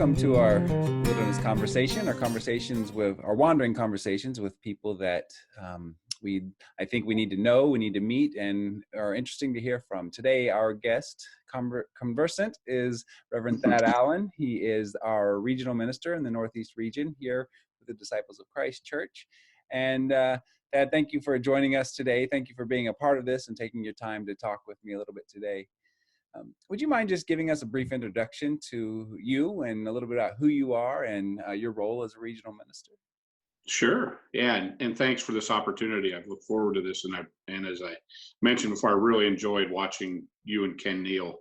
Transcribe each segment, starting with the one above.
welcome to our wilderness conversation, our wandering conversations with people that I think we need to know, we need to meet, and are interesting to hear from. Today, our guest conversant is Reverend Thad Allen. He is our regional minister in the Northeast region here with the Disciples of Christ Church. And Thad, thank you for joining us today. Thank you for being a part of this and taking your time to talk with me a little bit today. Would you mind just giving us a brief introduction to you and a little bit about who you are and your role as a regional minister? Sure. Yeah. And thanks for this opportunity. I've looked forward to this. And as I mentioned before, I really enjoyed watching you and Ken Neal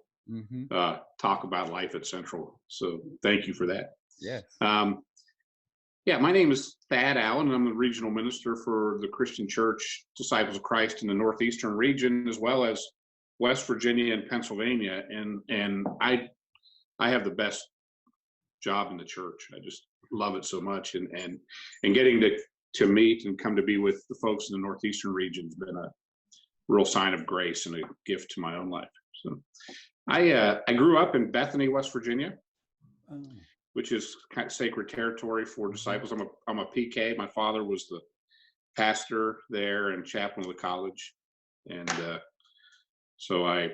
talk about life at Central. So thank you for that. Yes. Yeah, my name is Thad Allen. I'm the regional minister for the Christian Church Disciples of Christ in the Northeastern region, as well as West Virginia and Pennsylvania. And I have the best job in the church. I just love it so much. And getting to meet and come to be with the folks in the Northeastern region has been a real sign of grace and a gift to my own life. So I grew up in Bethany, West Virginia, which is kind of sacred territory for disciples. I'm a PK. My father was the pastor there and chaplain of the college. And so I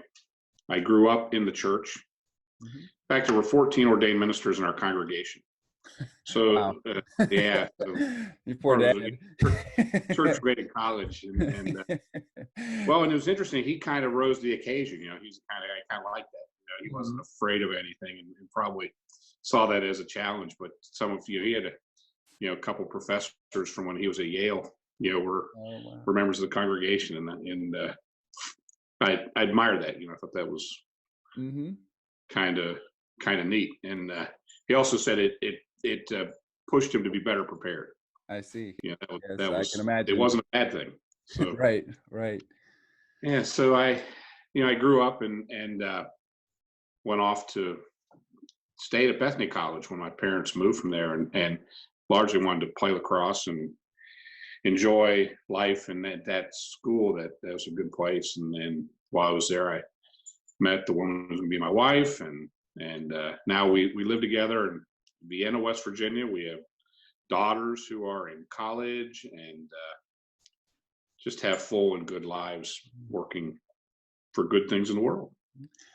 grew up in the church. In fact, there were 14 ordained ministers in our congregation. So, wow. Yeah. So you poor dad. Church grade in college. And it was interesting. He kind of rose to the occasion. I kind of like that. He wasn't afraid of anything and probably saw that as a challenge. But he had a couple professors from when he was at Yale, were members of the congregation. And I admire that. I thought that was kind of neat. And he also said it pushed him to be better prepared. I see. That was, I can imagine. It wasn't a bad thing. So right. Yeah. So I grew up and went off to stayed at Bethany College when my parents moved from there, and largely wanted to play lacrosse and enjoy life. And that school, that was a good place. And then while I was there, I met the woman who's going to be my wife, and now we live together in Vienna, West Virginia. We have daughters who are in college and just have full and good lives working for good things in the world.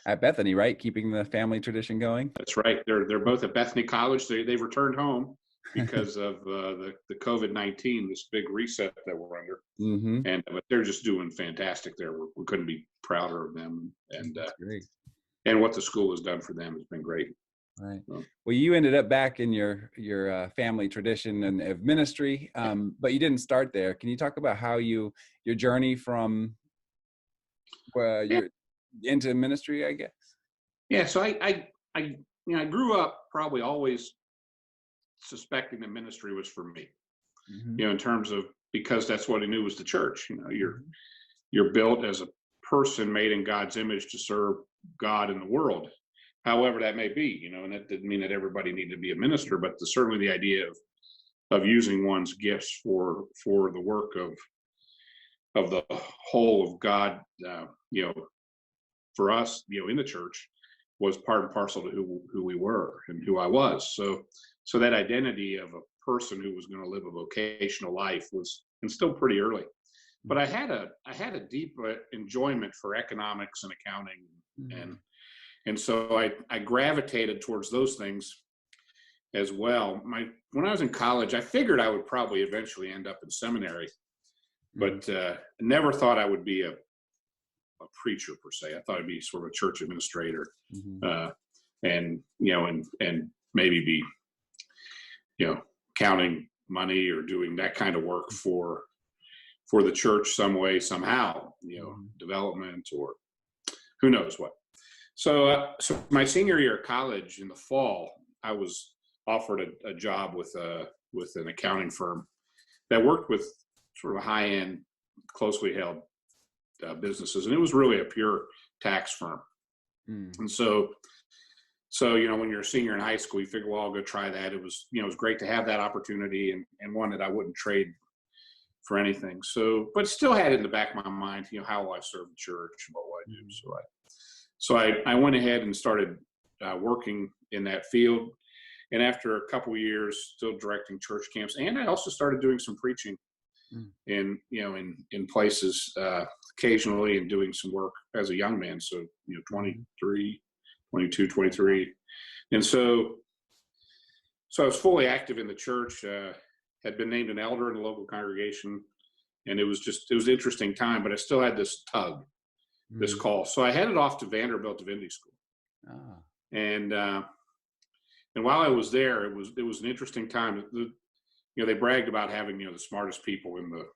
At Bethany, right? Keeping the family tradition going. That's right. They're both at Bethany College. They've returned home because of the COVID-19, this big reset that we're under. But they're just doing fantastic there. We couldn't be prouder of them. And what the school has done for them has been great. Right. Well, you ended up back in your family tradition and of ministry, but you didn't start there. Can you talk about how your journey from into ministry, I guess? Yeah. So I grew up probably always suspecting that ministry was for me. In terms of, because that's what I knew was the church. You're built as a person made in God's image to serve God in the world, however that may be, and that didn't mean that everybody needed to be a minister, but certainly the idea of using one's gifts for the work of the whole of God, for us, in the church, was part and parcel to who we were and who I was. So that identity of a person who was going to live a vocational life was instilled pretty early. But I had a deep enjoyment for economics and accounting, and so I gravitated towards those things as well. When I was in college, I figured I would probably eventually end up in seminary, but never thought I would be a preacher per se. I thought I'd be sort of a church administrator, and maybe be counting money or doing that kind of work for the church some way, somehow, development or who knows what. So my senior year of college in the fall, I was offered a job with an accounting firm that worked with sort of high-end, closely held businesses, and it was really a pure tax firm. And so when you're a senior in high school, you figure, well, I'll go try that. It was great to have that opportunity, and one that I wouldn't trade for anything. So, but still had in the back of my mind, how will I serve the church and what will I do? So I went ahead and started working in that field. and after a couple of years, still directing church camps, and I also started doing some preaching Mm. in places occasionally, and doing some work as a young man. So 23, 22, 23, and so I was fully active in the church. Had been named an elder in the local congregation, and it was an interesting time. But I still had this tug, this Mm. call. So I headed off to Vanderbilt Divinity School, Ah. and while I was there, it was an interesting time. They bragged about having the smartest people in the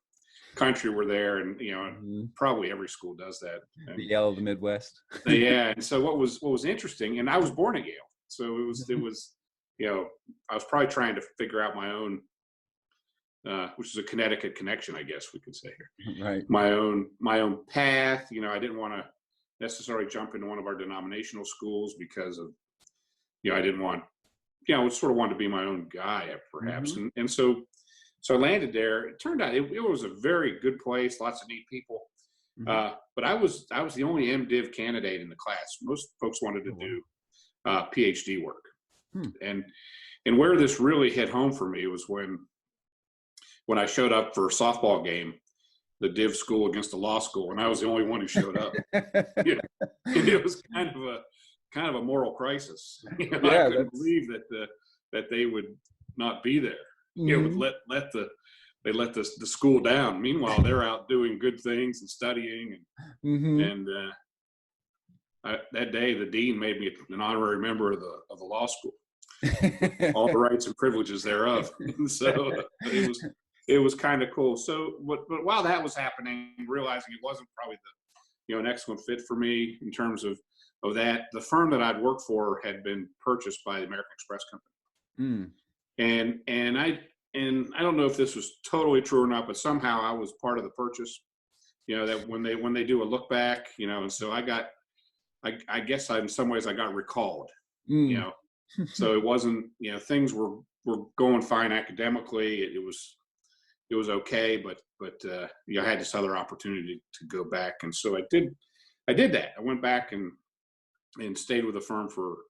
country were there, and Mhm. probably every school does that. The And Yale of the Midwest. yeah, and so what was interesting, and I was born at Yale, so it Mhm. was I was probably trying to figure out my own, which is a Connecticut connection, I guess we could say here. Right. My own path. I didn't want to necessarily jump into one of our denominational schools because of I didn't want I sort of wanted to be my own guy perhaps, Mhm. and so I landed there. It turned out it was a very good place, lots of neat people. Mhm. But I was the only MDiv candidate in the class. Most folks wanted to Oh, wow. do PhD work, Hmm. and where this really hit home for me was when I showed up for a softball game, the Div school against the law school, and I was the only one who showed up. Yeah, and it was kind of a moral crisis. I Yeah, couldn't that's believe that they would not be there. Would Mhm. let the school down. Meanwhile, they're out doing good things and studying, Mhm. and that day the dean made me an honorary member of the law school, all the rights and privileges thereof. And so it was kind of cool. So, but while that was happening, realizing it wasn't probably an excellent fit for me in terms of that, the firm that I'd worked for had been purchased by the American Express company, Mm. and I don't know if this was totally true or not, but somehow I was part of the purchase. That when they do a look back, and so I guess in some ways I got recalled. You Mm. know, so it wasn't things were going fine academically. It was okay, but I had this other opportunity to go back, and so I did that. I went back and stayed with the firm for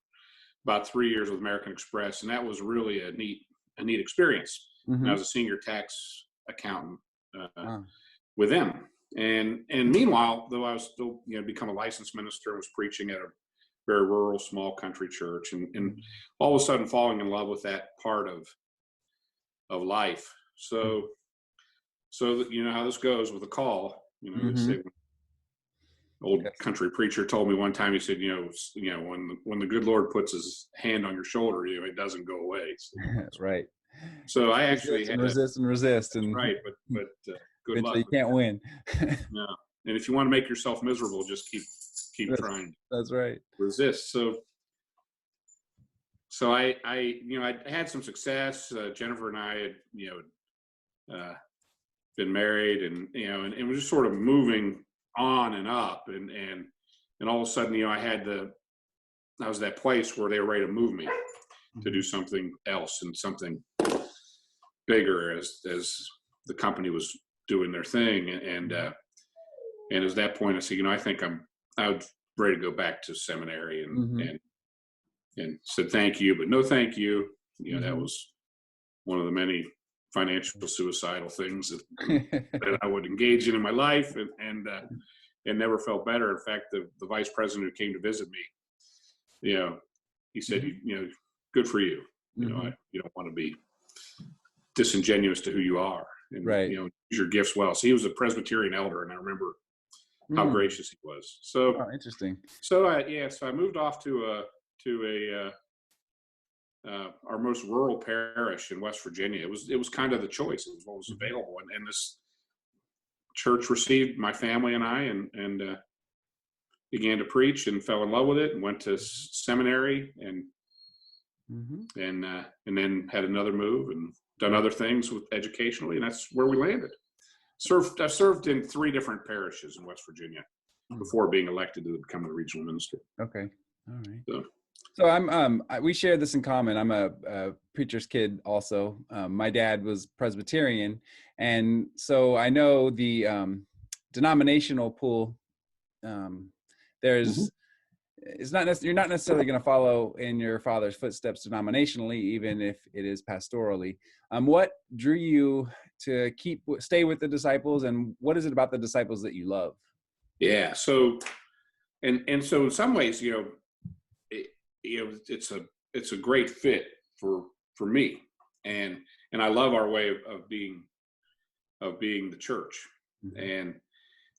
about 3 years with American Express, and that was really a neat experience. And I Mhm. was a senior tax accountant Wow. with them. And meanwhile, though I was still become a licensed minister, and was preaching at a very rural, small country church, and Mhm. all of a sudden falling in love with that part of life. Mhm. So you know how this goes with a call. They say, Mhm. old Yes. country preacher told me one time. He said, when the good Lord puts His hand on your shoulder, it doesn't go away. Right. So I actually Resist had and a resist and resist, that's and right, but good eventually luck you with can't that. win. No, and if you want to make yourself miserable, just keep That's trying to that's right. resist. So I had some success. Jennifer and I had uh, been married, and we're just sort of moving on and up, and all of a sudden I was that place where they were ready to move me to do Mhm. something else and something bigger as the company was doing their thing, Mhm. and at that point I said, I think I was ready to go back to seminary, Mhm. and said thank you, but no thank you. That Mhm. was one of the many financial suicidal things that I would engage in my life, and never felt better. In fact, the vice president who came to visit me, he said, Mhm. good for you. Mhm. You don't want to be disingenuous to who you are, and Right. use your gifts well. So he was a Presbyterian elder, and I remember how Mm. gracious he was. So Oh, interesting. so I moved off to our most rural parish in West Virginia. It was kind of the choice. It was what was Mhm. available, and this church received my family and I, and began to preach, and fell in love with it, and went to seminary, Mhm. and then had another move, and done Right. other things with educationally, and that's where we landed. I've served in 3 different parishes in West Virginia Mm. before being elected to become a regional minister. Okay. All right. So, So we share this in common. I'm a preacher's kid also. My dad was Presbyterian, and so I know the denominational pool. Um, mhm. there's it's not you're not necessarily going to follow in your father's footsteps denominationally, even if it is pastorally. What drew you to stay with the disciples, and what is it about the disciples that you love? Yeah. So so in some ways, it, it's a great fit for me, and I love our way of being the church, Mm-hmm.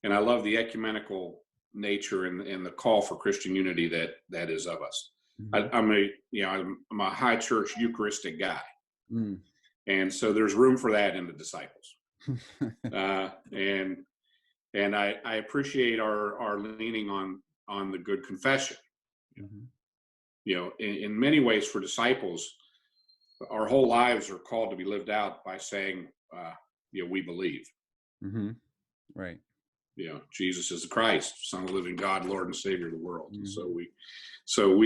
and I love the ecumenical nature and the call for Christian unity that is of us. Mm-hmm. I'm a high church Eucharistic guy, Mm. and so there's room for that in the disciples. uh, and I appreciate our leaning on the good confession. Mm-hmm. In many ways, for disciples, our whole lives are called to be lived out by saying, we believe. Mm-hmm. Right. Jesus is the Christ, Son of the living God, Lord and Savior of the world. And Mm-hmm.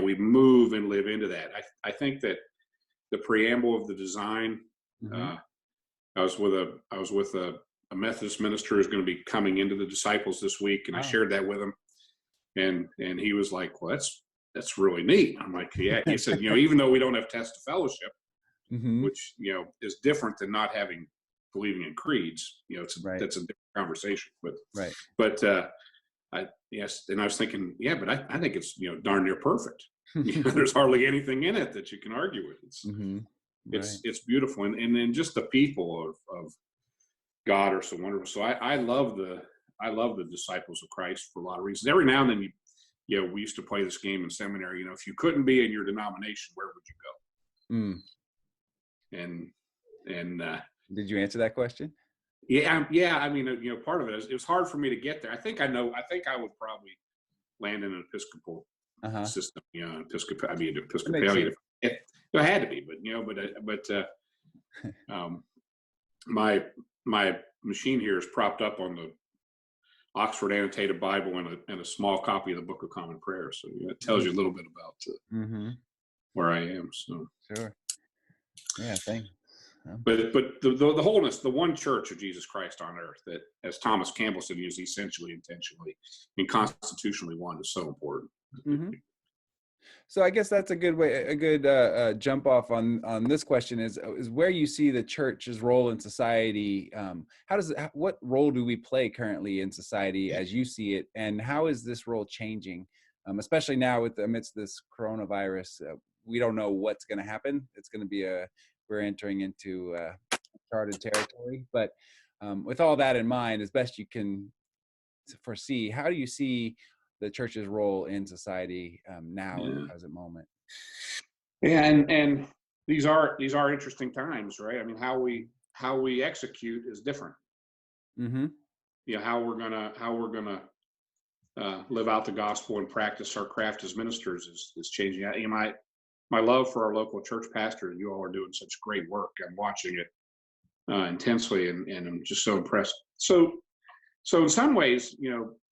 we move and live into that. I think that the preamble of the design. Mm-hmm. Uh, I was with a Methodist minister who's going to be coming into the disciples this week, and I Wow. shared that with him, and he was like, "Well, that's really neat." I'm like, "Yeah." He said, "Even though we don't have test of fellowship, Mm-hmm. which is different than not believing in creeds, Right. that's a different conversation." Right. But yes, and I was thinking, yeah, but I think it's darn near perfect. There's hardly anything in it that you can argue with. Mm-hmm. Right. It's beautiful, and then just the people of God are so wonderful. So I love the disciples of Christ for a lot of reasons. Every now and then, we used to play this game in seminary. If you couldn't be in your denomination, where would you Mm. go? And Did you answer that question? yeah. I mean, part of it was hard for me to get there. I think I would probably land in an Episcopal Uh-huh. system. That makes Episcopalian. sense. It had to be, um, my machine here is propped up on the Oxford Annotated Bible and a small copy of the Book of Common Prayer. So it tells you a little bit about Mm-hmm. where I am. So, Sure. Yeah. Thanks. but the wholeness, the one Church of Jesus Christ on earth, that, as Thomas Campbell said, is essentially, intentionally, and constitutionally one, is so important. Mm-hmm. So I guess that's a good jump off on this question is where you see the church's role in society. What role do we play currently in society as you see it, and how is this role changing, especially now amidst this coronavirus? We don't know what's going to happen. We're entering into uncharted territory, but with all that in mind, as best you can foresee, how do you see the church's role in society now at the Yeah, present moment? yeah, and these are interesting times, right? I mean, how we execute is different. Mm-hmm. How we're gonna live out the gospel and practice our craft as ministers is changing. My love for our local church pastor, you all are doing such great work. I'm watching it intensely, and I'm just so impressed. So in some ways,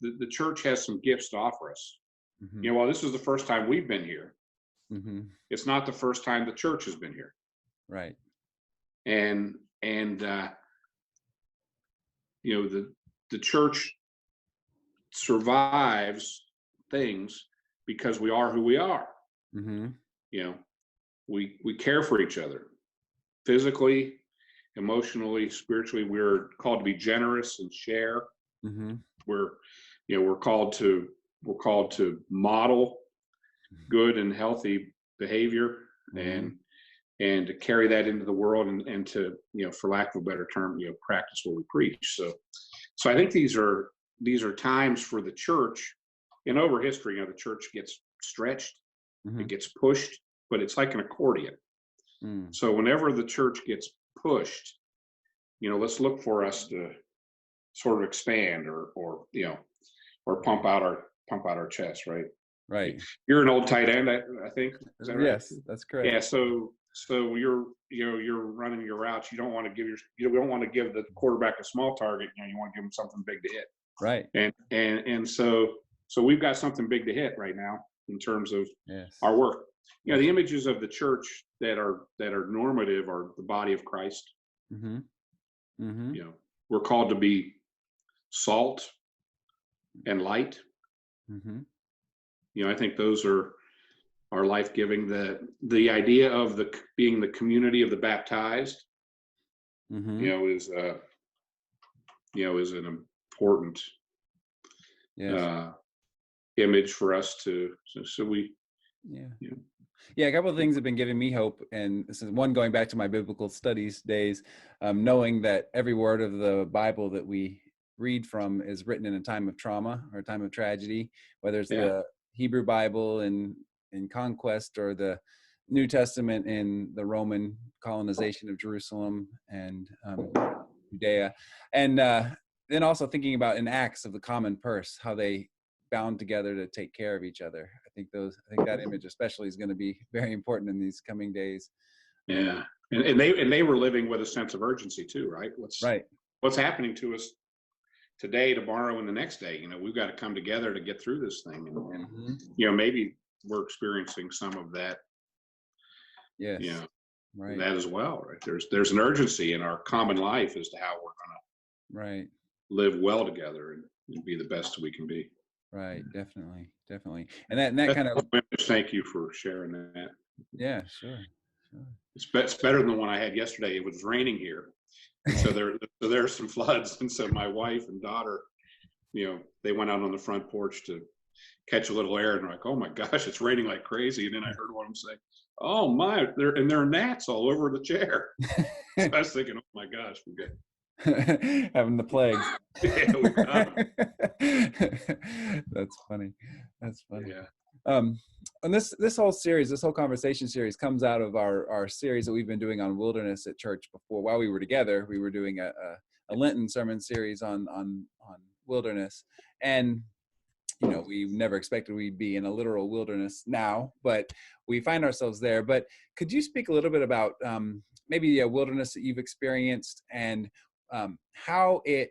the church has some gifts to offer us. Mm-hmm. While this is the first time we've been here, Mm-hmm. it's not the first time the church has been here. Right. And the church survives things because we are who we are. Mm-hmm. We care for each other physically, emotionally, spiritually. We're called to be generous and share. Mm-hmm. We're we're called to model good and healthy behavior, Mm-hmm. and to carry that into the world, and to, for lack of a better term, practice what we preach. So I think these are times for the church. And over history, the church gets stretched, Mm-hmm. it gets pushed, but it's like an accordion. Mm. So whenever the church gets pushed, let's look for us to sort of expand, or pump out our chest, right? Right. You're an old tight end, I think. Is that right? Yes, that's correct. Yeah. So you're running your routes. You don't want to give the quarterback a small target. You want to give him something big to hit. Right. And so we've got something big to hit right now in terms of Yes. our work. The images of the church that are normative are the body of Christ. Mm-hmm. Mm-hmm. We're called to be salt and light. Mm-hmm. I think those are life-giving. The idea of being the community of the baptized, Mm-hmm. is an important Yes. image for us so we, Yeah. you know, Yeah, a couple of things have been giving me hope, and this is one going back to my biblical studies days, knowing that every word of the Bible that we read from is written in a time of trauma or a time of tragedy, whether it's yeah, the Hebrew Bible in conquest or the New Testament in the Roman colonization of Jerusalem and Judea, and then also thinking about in Acts of the common purse, how they bound together to take care of each other. I think that image especially is going to be very important in these coming days. yeah. And they were living with a sense of urgency too, right? Right. What's happening to us today, tomorrow, and the next day? We've got to come together to get through this thing, and Mhm. maybe we're experiencing some of that, Yes. Right. that as well, right? There's an urgency in our common life as to how we're going Right. to live well together and be the best we can be. Right. Definitely. And that kind of, Thank you for sharing that. yeah, sure. It's better than the one I had yesterday. It was raining here, and so there's some floods, and so my wife and daughter, they went out on the front porch to catch a little air, and they're like, "Oh my gosh, it's raining like crazy!" And then I heard one of them say, "Oh my, there are gnats all over the chair." So I was thinking, "Oh my gosh, we got having the plagues. yeah, we got 'em." That's funny. That's funny. Yeah, And this whole series, this whole conversation series comes out of our series that we've been doing on wilderness at church before. While we were together, we were doing a Lenten sermon series on wilderness. And we never expected we'd be in a literal wilderness now, but we find ourselves there. But could you speak a little bit about maybe a wilderness that you've experienced and how it,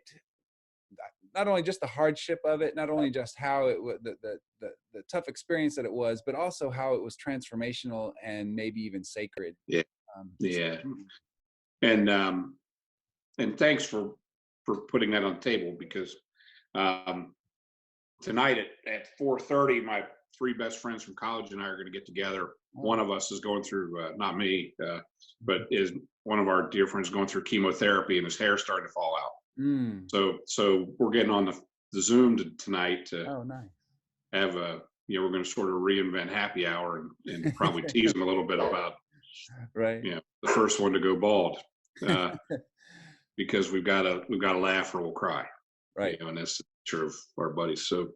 not only just the hardship of it, not only just how it was the tough experience that it was, but also how it was transformational and maybe even sacred. yeah, Um, yeah. And thanks for putting that on the table, because um, tonight at 4:30, my three best friends from college and I are going to get together. One of us is going through, not me, but is one of our dear friends going through chemotherapy, and his hair's starting to fall out. Mm. So we're getting on the Zoom tonight to Oh, nice. have we're going to sort of reinvent happy hour and probably tease them a little bit about, Right. the first one to go bald, because we've got to laugh or we'll cry. Right. And that's the nature of our buddies. So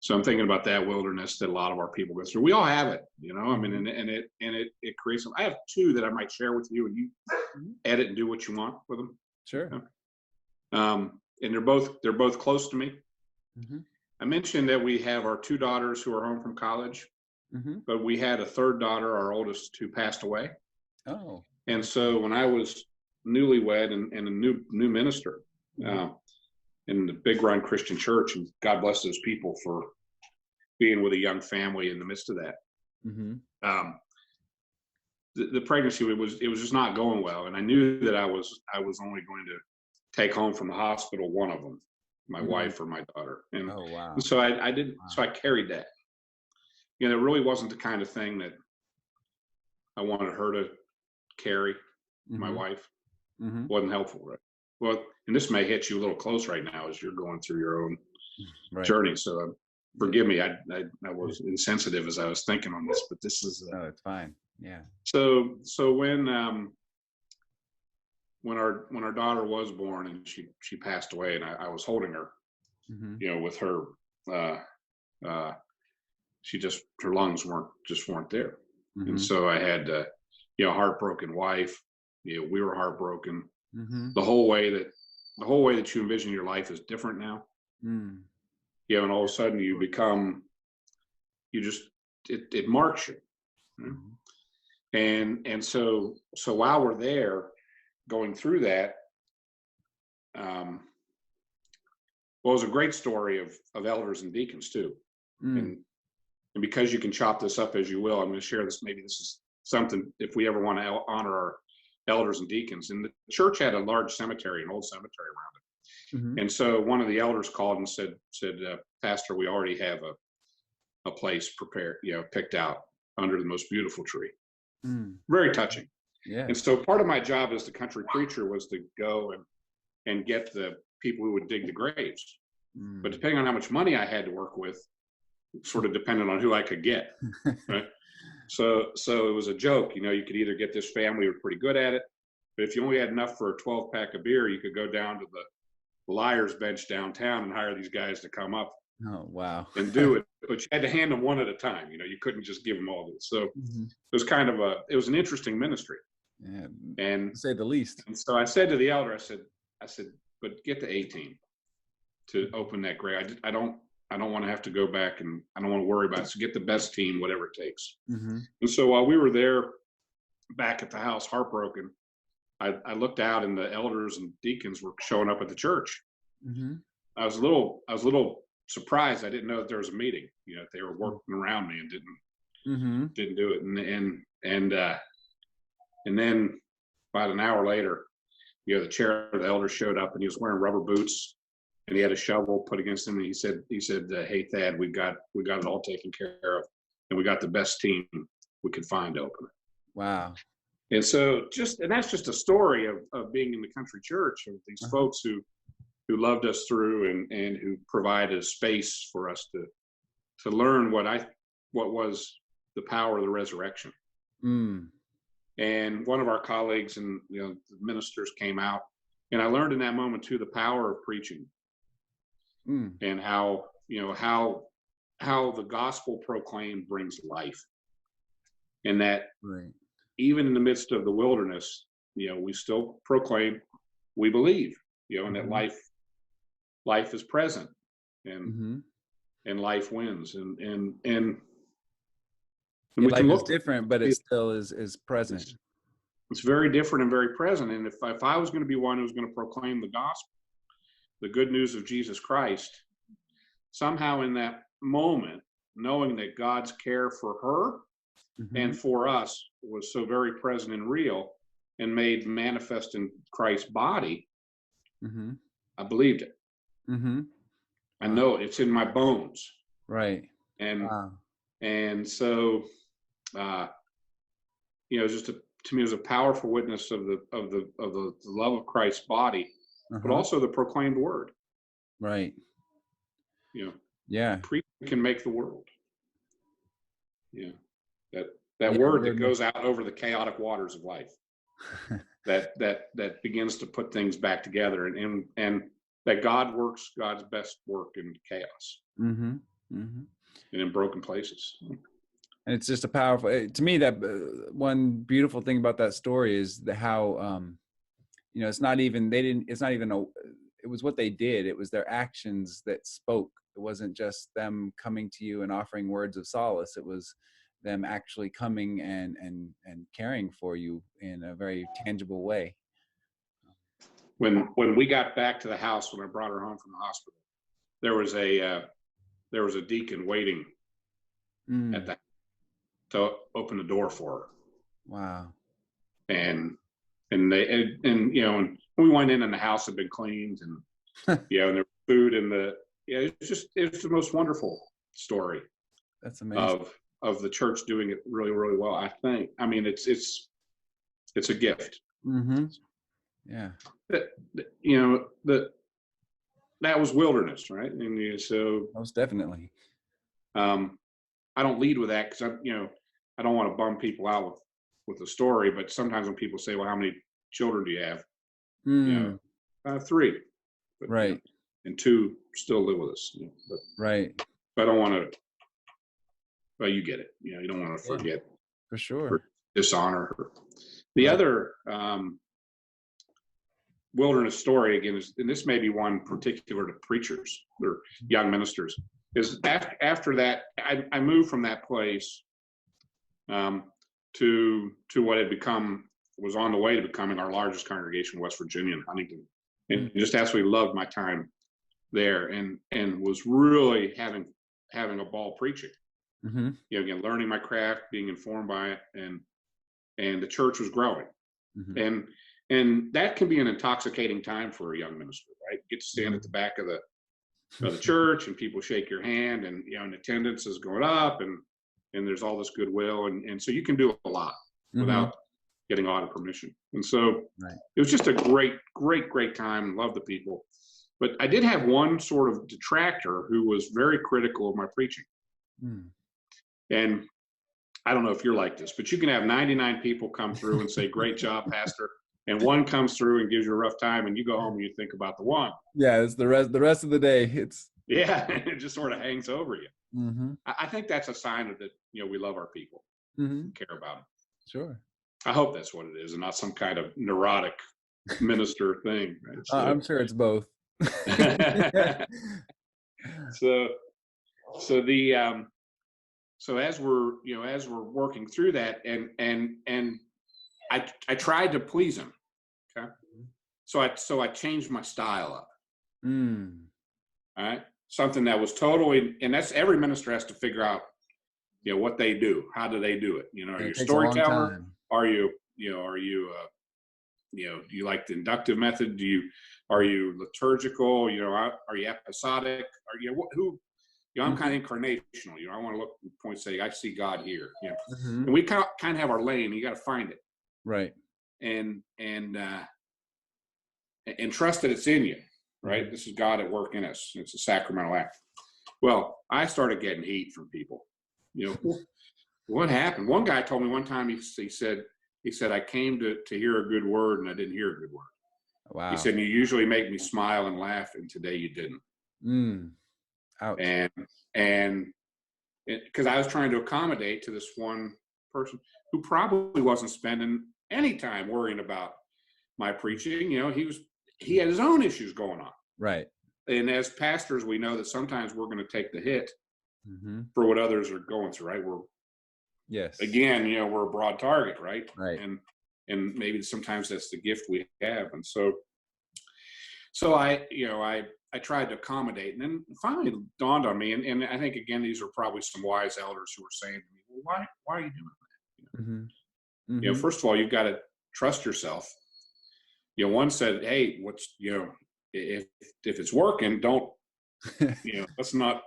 I'm thinking about that wilderness that a lot of our people go through. We all have it, I mean, and it creates them. I have two that I might share with you, and you edit and do what you want with them. Sure. And they're both close to me. Mm-hmm. I mentioned that we have our two daughters who are home from college, but we had a third daughter, our oldest, who passed away. Oh. And so when I was newlywed and a new minister in the Big Run Christian Church, and God bless those people for being with a young family in the midst of that. Mm-hmm. The pregnancy, it was just not going well, and I knew that I was only going to take home from the hospital one of them, my wife or my daughter. And, oh, wow. and so I did. Wow. So I carried that. It really wasn't the kind of thing that I wanted her to carry. My wife wasn't helpful, right? Well, and this may hit you a little close right now as you're going through your own journey. So forgive me. I was insensitive as I was thinking on this, but this is. No, it's fine. Yeah. So when our daughter was born and she passed away, and I was holding her, with her, her lungs weren't there. And so I had, a heartbroken wife. We were heartbroken. The whole way that you envision your life is different now. And all of a sudden you become, it marks you. And so while we're there going through that, well, it was a great story of elders and deacons too. And because you can chop this up as you will, I'm going to share this. Maybe this is something, if we ever want to honor our elders and deacons. And the church had a large cemetery, an old cemetery around it. And so one of the elders called and said, Pastor, we already have a place prepared, picked out under the most beautiful tree. Mm. Very touching. Yeah. And so part of my job as the country preacher was to go and get the people who would dig the graves. But depending on how much money I had to work with, sort of depended on who I could get. Right? So it was a joke. You could either get this family who were pretty good at it, but if you only had enough for a 12-pack of beer, you could go down to the liar's bench downtown and hire these guys to come up. Oh, wow. And do it. But you had to hand them one at a time. You couldn't just give them all this. So it was it was an interesting ministry. Yeah, and to say the least. And so I said to the elder, I said, but get the 18 to open that grave. I don't want to have to go back, and I don't want to worry about it. So get the best team, whatever it takes. And so while we were there back at the house, heartbroken, I looked out and the elders and deacons were showing up at the church. I was a little surprised. I didn't know that there was a meeting. They were working around me and didn't do it. And then about an hour later, the chair of the elders showed up, and he was wearing rubber boots, and he had a shovel put against him. And he said, "Hey Thad, we got it all taken care of, and we got the best team we could find to open it." Wow. And so that's just a story of being in the country church, of these folks who loved us through and who provided a space for us to learn what was the power of the resurrection. And one of our colleagues and the ministers came out, and I learned in that moment too the power of preaching, and how the gospel proclaimed brings life, and that even in the midst of the wilderness, we still proclaim we believe, and that life is present, and life wins, and we life is different, but it still is present. It's very different and very present. And if I was going to be one who was going to proclaim the gospel, the good news of Jesus Christ, somehow in that moment, knowing that God's care for her and for us was so very present and real and made manifest in Christ's body, I believed it. I know it's in my bones. Right. And so, to me, it was a powerful witness of the love of Christ's body, but also the proclaimed word. Right. Preaching can make the world. That word that goes out over the chaotic waters of life, that begins to put things back together, and that God works God's best work in chaos and in broken places. And it's just a powerful, to me, that one beautiful thing about that story is how, it's not even, it was what they did. It was their actions that spoke. It wasn't just them coming to you and offering words of solace. It was them actually coming and caring for you in a very tangible way. When we got back to the house, when I brought her home from the hospital, there was a deacon waiting at the to open the door for her. Wow. And when we went in and the house had been cleaned, and and there was food in it's the most wonderful story. That's amazing. Of the church doing it really, really well. I think. I mean, it's a gift. Yeah. That was wilderness, right? And so most definitely. I don't lead with that because I don't want to bum people out with the story. But sometimes when people say, "Well, how many children do you have?" I have 3. But, right. And 2 still live with us. But, right. But I don't want to. Well, you get it. You don't want to forget. For sure. Or dishonor her. The other wilderness story, again, and this may be one particular to preachers or young ministers, is after that, I moved from that place to what was on the way to becoming our largest congregation in West Virginia in Huntington. And just absolutely loved my time there, and was really having a ball preaching. Again, learning my craft, being informed by it, and the church was growing. And that can be an intoxicating time for a young minister, right? You get to stand at the back of the church, and people shake your hand, and and attendance is going up, and there's all this goodwill, and so you can do a lot without getting audit permission. And so it was just a great time. Love the people. But I did have one sort of detractor who was very critical of my preaching. And I don't know if you're like this, but you can have 99 people come through and say, "Great job, Pastor," and one comes through and gives you a rough time, and you go home and you think about the one. Yeah, it's the rest of the day. It just sort of hangs over you. I think that's a sign of that, we love our people, care about them. Sure. I hope that's what it is, and not some kind of neurotic minister thing. Right? So, I'm sure it's both. So as we're working through that, and I tried to please him. Okay. So I changed my style up. All right. Something that was totally, and that's every minister has to figure out, what they do. How do they do it? Are you a storyteller? Are you, do you like the inductive method? Are you liturgical? Are you episodic? Are you I'm kind of incarnational. I want to look and point, say, I see God here. And we kind of have our lane. And you got to find it, right? And trust that it's in you, right? This is God at work in us. It's a sacramental act. Well, I started getting heat from people. What happened? One guy told me one time. He said I came to hear a good word, and I didn't hear a good word. Wow. He said, "You usually make me smile and laugh, and today you didn't." Ouch. And because I was trying to accommodate to this one person who probably wasn't spending any time worrying about my preaching. He had his own issues going on. Right. And as pastors, we know that sometimes we're going to take the hit for what others are going through, right? We're a broad target, right? Right. And maybe sometimes that's the gift we have. And so I tried to accommodate, and then finally it dawned on me, and I think, again, these are probably some wise elders who were saying to me, "Well, why are you doing that?" First of all, you've got to trust yourself. One said, "Hey, if it's working, don't, let's not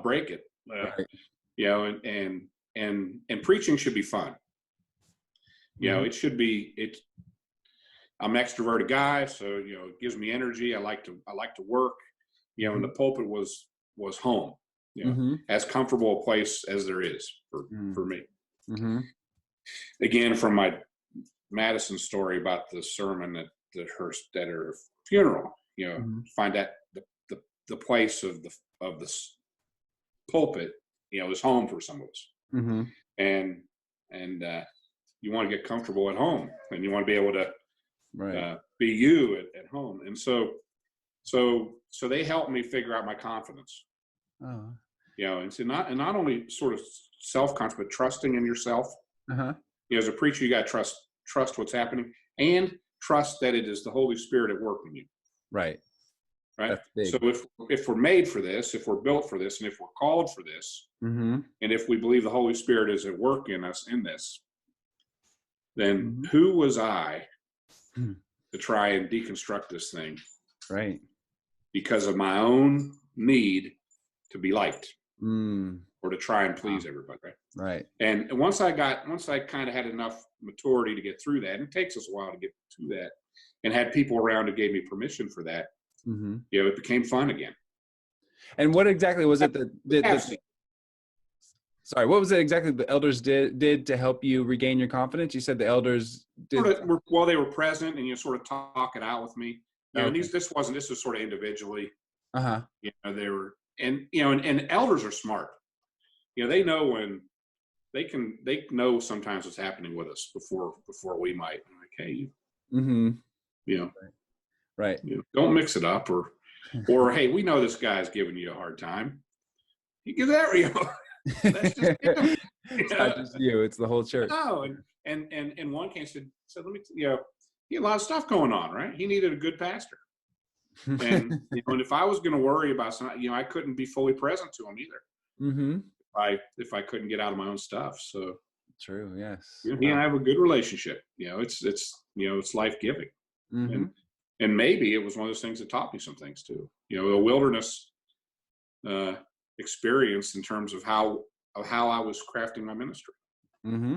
break it." Right. And preaching should be fun. It should be. I'm an extroverted guy, so it gives me energy. I like to work. And the pulpit was home. As comfortable a place as there is for me. Again, from my Madison story about the sermon at her funeral, find that the place of the pulpit, is home for some of us. And you want to get comfortable at home, and you want to be able to be you at home. And so they helped me figure out my confidence. And so not only sort of self-confidence, but trusting in yourself. As a preacher, you got to trust what's happening, and trust that it is the Holy Spirit at work in you. Right. So if we're made for this, if we're built for this, and if we're called for this, and if we believe the Holy Spirit is at work in us in this, then who was I to try and deconstruct this thing? Right. Because of my own need to be liked, or to try and please everybody. Right. And once I kind of had enough maturity to get through that, and it takes us a while to get to that, and had people around who gave me permission for that, it became fun again. And what exactly was it what was it exactly the elders did to help you regain your confidence? You said the elders did. They were present, and sort of talk it out with me. And this was sort of individually. They were, and elders are smart. They know when they know sometimes what's happening with us before we might. Like, hey, right. Don't mix it up, or hey, we know this guy's giving you a hard time. You give that, that's just him. It's not just you; it's the whole church. No, and in one case said, let me, he had a lot of stuff going on, right? He needed a good pastor, and and if I was going to worry about something, I couldn't be fully present to him either. If I couldn't get out of my own stuff, so true, yes. He and I have a good relationship. It's life giving, and maybe it was one of those things that taught me some things too. The wilderness experience in terms of how I was crafting my ministry. Mm-hmm.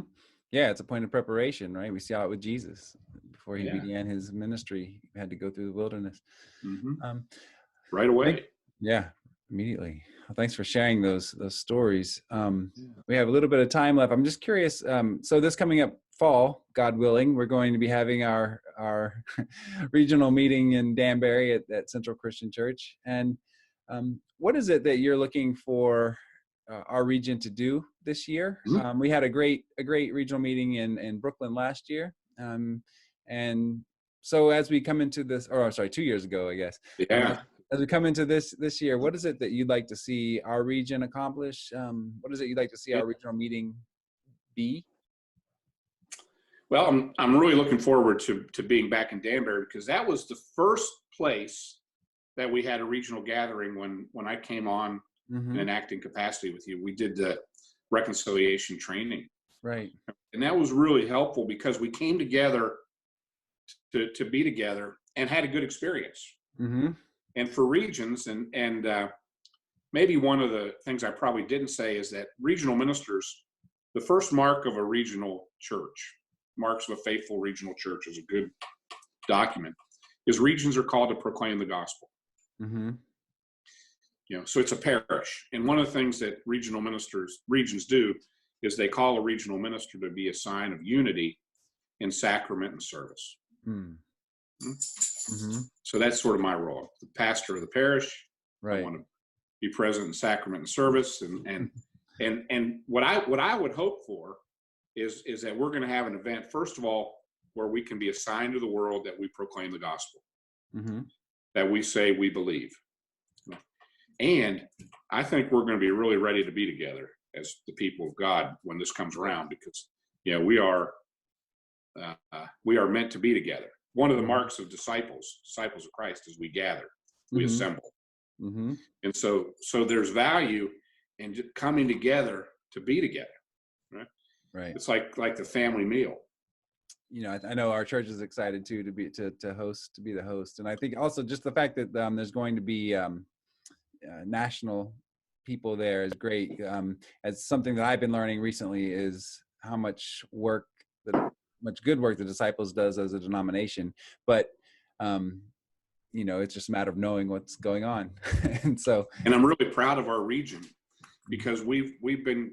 Yeah, it's a point of preparation, right? We saw it with Jesus before he Yeah. began his ministry. He had to go through the wilderness. Mm-hmm. Right away. Yeah, immediately. Well, thanks for sharing those stories. We have a little bit of time left. I'm just curious. So this coming up fall, God willing, we're going to be having our regional meeting in Danbury at Central Christian Church. And what is it that you're looking for our region to do this year? Mm-hmm. We had a great regional meeting in Brooklyn last year. And so as we come into this, or sorry, 2 years ago, I guess. Yeah. As we come into this year, what is it that you'd like to see our region accomplish? What is it you'd like to see our regional meeting be? Well, I'm really looking forward to being back in Danbury, because that was the first place that we had a regional gathering when I came on in an acting capacity with you. We did the reconciliation training. Right. And that was really helpful because we came together to be together and had a good experience. Mm-hmm. And for regions, and maybe one of the things I probably didn't say is that regional ministers, the first mark of a regional church, marks of a faithful regional church is a good document, is regions are called to proclaim the gospel. Mm-hmm. So it's a parish. And one of the things that regions do is they call a regional minister to be a sign of unity in sacrament and service. Mm-hmm. So that's sort of my role, the pastor of the parish. Right. I want to be present in sacrament and service, and what I would hope for is that we're going to have an event, first of all, where we can be a sign to the world that we proclaim the gospel, that we say we believe, and I think we're going to be really ready to be together as the people of God when this comes around, because we are meant to be together. One of the marks of disciples of Christ, is we gather, we assemble. Mm-hmm. And so there's value in coming together to be together. Right. It's like the family meal. I know our church is excited too to be the host. And I think also just the fact that there's going to be national people there is great. As something that I've been learning recently is how much good work the Disciples does as a denomination, but it's just a matter of knowing what's going on. and I'm really proud of our region, because we've been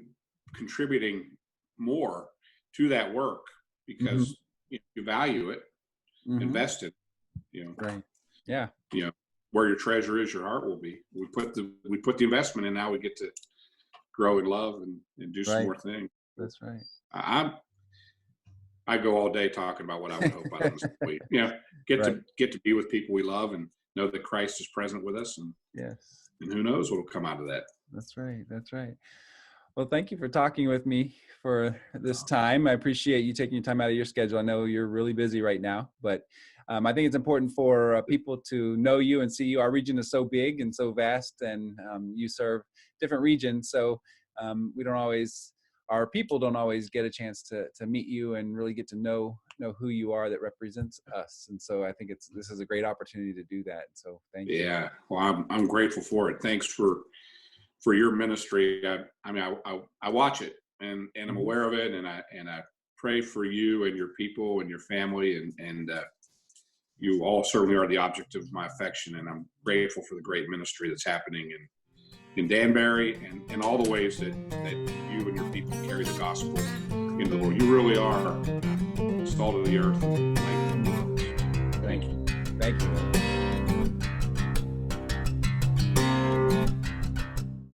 contributing more to that work because you value it, invest it, right. Yeah. Where your treasure is, your heart will be. We put the investment in, now we get to grow in love and do some more things. That's right. I go all day talking about what I would hope I was. Get to be with people we love and know that Christ is present with us, and who knows what will come out of that. That's right. Well, thank you for talking with me for this time. I appreciate you taking your time out of your schedule. I know you're really busy right now, but I think it's important for people to know you and see you. Our region is so big and so vast, and you serve different regions, so our people don't always get a chance to meet you and really get to know who you are that represents us. And so I think this is a great opportunity to do that. So thank you. Yeah, well, I'm grateful for it. Thanks for your ministry. I watch it and I'm aware of it, and I pray for you and your people and your family, and you all certainly are the object of my affection, and I'm grateful for the great ministry that's happening in Danbury and all the ways that you and your people carry the gospel into the world. You really are salt of the earth. Thank you.